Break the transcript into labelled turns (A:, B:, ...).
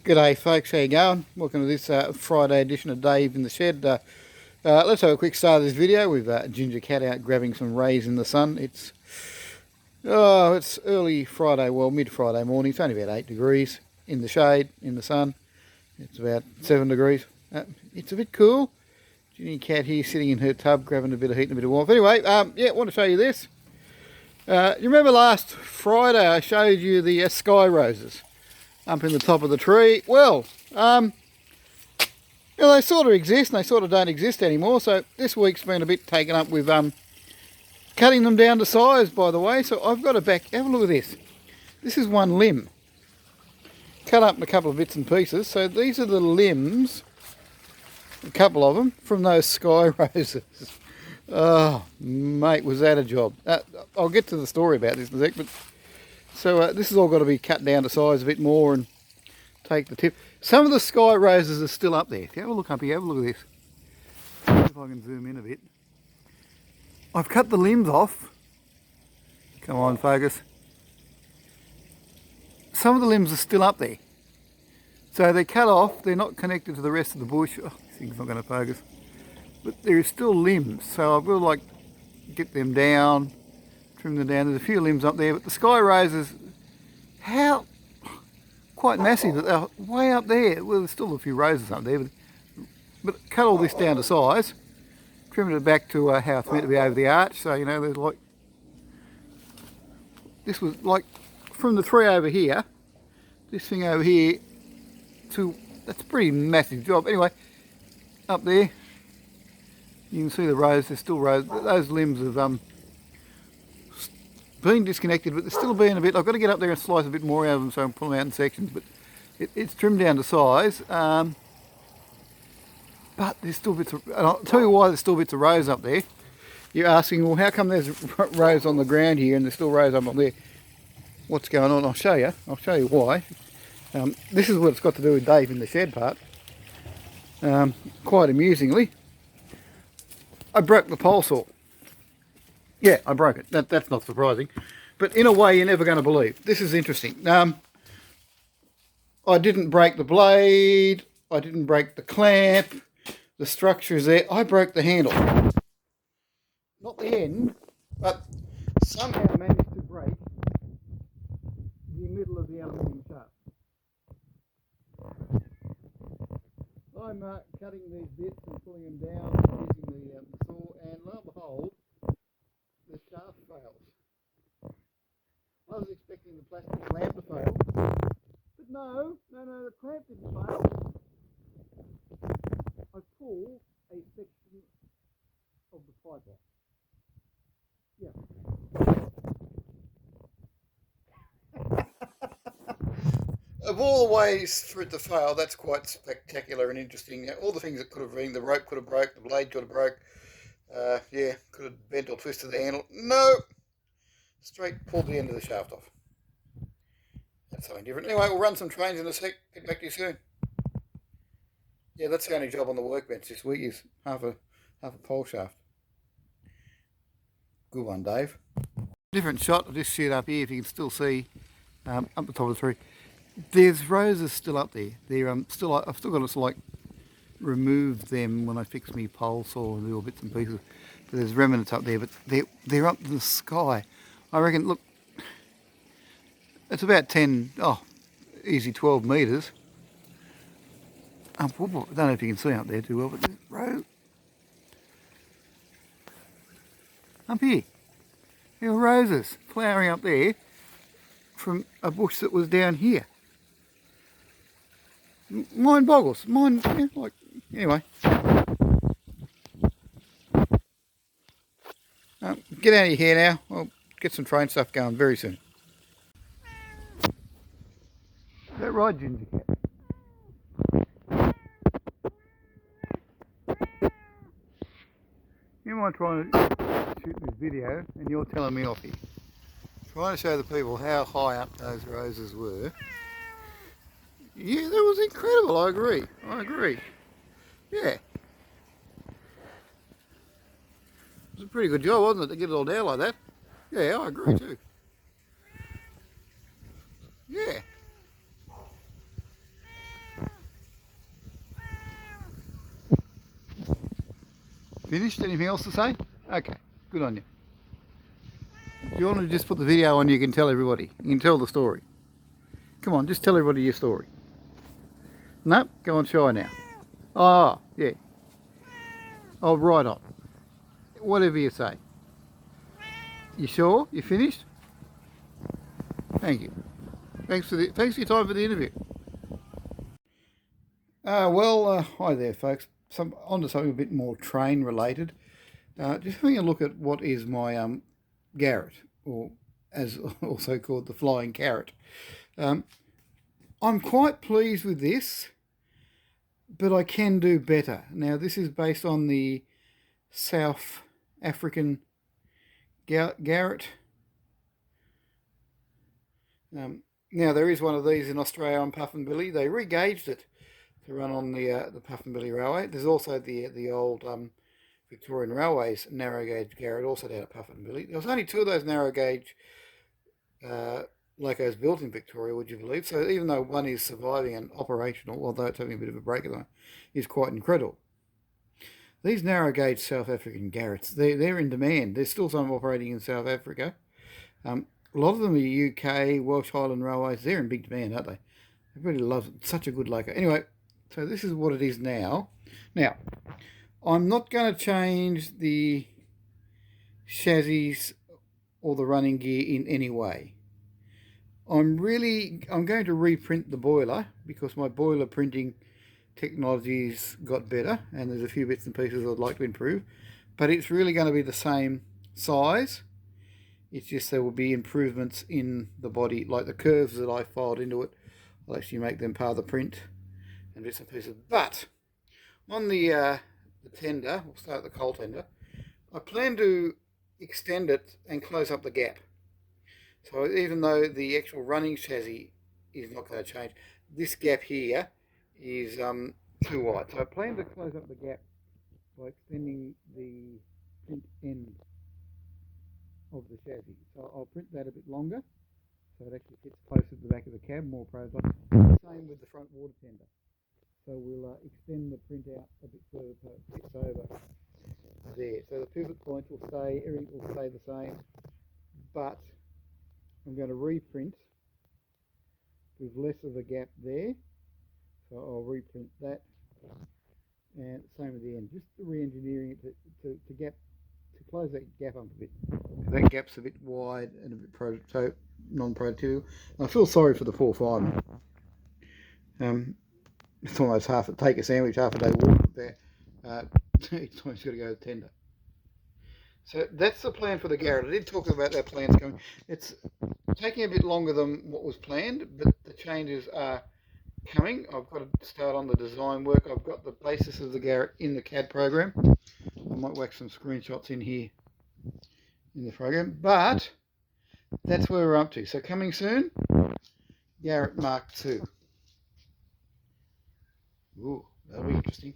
A: G'day folks, how you going? Welcome to this Friday edition of Dave in the Shed. Let's have a quick start of this video. We've Ginger Cat out grabbing some rays in the sun. It's early Friday, well mid-Friday morning. It's only about 8 degrees in the shade, in the sun. It's about 7 degrees. It's a bit cool. Ginger Cat here sitting in her tub grabbing a bit of heat and a bit of warmth. Anyway, I want to show you this. You remember last Friday I showed you the sky roses up in the top of the tree? Well, they sort of exist and they sort of don't exist anymore. So this week's been a bit taken up with cutting them down to size, by the way. So I've got have a look at this. This is one limb. Cut up in a couple of bits and pieces. So these are the limbs, a couple of them, from those sky roses. Oh, mate, was that a job. I'll get to the story about this in a sec, but so this has all got to be cut down to size a bit more and take the tip. Some of the sky roses are still up there. If you have a look up here, have a look at this. See if I can zoom in a bit. I've cut the limbs off. Come on, focus. Some of the limbs are still up there. So they're cut off, they're not connected to the rest of the bush. Oh, this thing's not going to focus. But there is still limbs, so I will get them down, trim them down. There's a few limbs up there, but the sky roses, quite massive, that they're way up there. Well, there's still a few roses up there, but cut all this down to size, trim it back to how it's meant to be over the arch. So, you know, there's this was from the tree over here, this thing over here, that's a pretty massive job. Anyway, up there, you can see the rows, there's still rows. Those limbs have been disconnected, but they're still being a bit, I've got to get up there and slice a bit more out of them so I can pull them out in sections, but it's trimmed down to size. But there's still bits of, and I'll tell you why there's still bits of rows up there. You're asking, well, how come there's rows on the ground here and there's still rows up there? What's going on? I'll show you why. This is what it's got to do with Dave in the Shed part. Quite amusingly, I broke the pole saw. Yeah, I broke it. That's not surprising. But in a way you're never going to believe. This is interesting. I didn't break the blade. I didn't break the clamp. The structure is there. I broke the handle. Not the end, but somehow managed to break the middle of the aluminium shaft. I'm cutting these bits and pulling them down using the saw, and lo and behold, the shaft fails. I was expecting the plastic clamp to fail, but no, the clamp didn't fail. I pulled a section of the pipe off. Yeah. Of all the ways for it to fail, that's quite spectacular and interesting. All the things that could have been, the rope could have broke, the blade could have broke, could have bent or twisted the handle. No! Straight pulled the end of the shaft off. That's something different. Anyway, we'll run some trains in a sec. Get back to you soon. Yeah, that's the only job on the workbench this week is half a pole shaft. Good one, Dave. Different shot of this shit up here, if you can still see up the top of the tree. There's roses still up there. They're I've still got to remove them when I fix my pole saw and little bits and pieces. But there's remnants up there, but they're up in the sky. I reckon. Look, it's about easy 12 metres. I don't know if you can see up there too well, but there's rose up here. There are roses flowering up there from a bush that was down here. Mind boggles. Anyway. Get out of your hair now. I'll get some train stuff going very soon. Is that right, Ginger Cat? You might try and shoot this video and you're telling me off here. Trying to show the people how high up those roses were. Yeah, that was incredible. I agree. Yeah. It was a pretty good job, wasn't it, to get it all down like that? Yeah, I agree too. Yeah. Finished? Anything else to say? Okay, good on you. If you want to just put the video on, you can tell everybody. You can tell the story. Come on, just tell everybody your story. No, go on shy now. Oh, yeah. Oh, right on. Whatever you say. You sure? You finished? Thank you. Thanks for your time for the interview. Hi there, folks. On to something a bit more train related. Just having a look at what is my Garrett, or as also called the flying carrot. I'm quite pleased with this, but I can do better. Now, this is based on the South African Garrett. Now, there is one of these in Australia on Puff and Billy. They re-gauged it to run on the Puff and Billy Railway. There's also the old Victorian Railways narrow gauge Garrett, also down at Puff and Billy. There was only 2 of those narrow gauge locos built in Victoria, would you believe? So even though one is surviving and operational, although it's having a bit of a break at the moment, is quite incredible. These narrow gauge South African Garretts, they're in demand. There's still some operating in South Africa. A lot of them are UK, Welsh Highland Railways. They're in big demand, aren't they? Everybody loves it. Such a good loco. Anyway, so this is what it is now. Now, I'm not going to change the chassis or the running gear in any way. I'm going to reprint the boiler because my boiler printing technology's got better and there's a few bits and pieces I'd like to improve, but it's really going to be the same size. It's just there will be improvements in the body, like the curves that I filed into it. I'll actually make them part of the print and bits and pieces. But on the tender, we'll start with the coal tender, I plan to extend it and close up the gap. So even though the actual running chassis is not going to change, this gap here is too wide. So I plan to close up the gap by extending the print end of the chassis. So I'll print that a bit longer, so it actually fits closer to the back of the cab, more prototype. Same with the front water tender. So we'll extend the print out a bit further so it fits over there. So the pivot points will stay, everything will stay the same, but I'm going to reprint with less of a gap there. So I'll reprint that, and same at the end, just re-engineering it to close that gap up a bit. That gap's a bit wide and a bit non-prototypical. I feel sorry for the 4.5. It's almost take a sandwich, half a day walk up there. It's almost got to go to tender. So that's the plan for the Garrett. I did talk about that plans coming. It's taking a bit longer than what was planned, but the changes are coming. I've got to start on the design work. I've got the basis of the Garrett in the CAD program. I might whack some screenshots in here in the program, but that's where we're up to. So coming soon, Garrett Mark II. Ooh, that'll be interesting.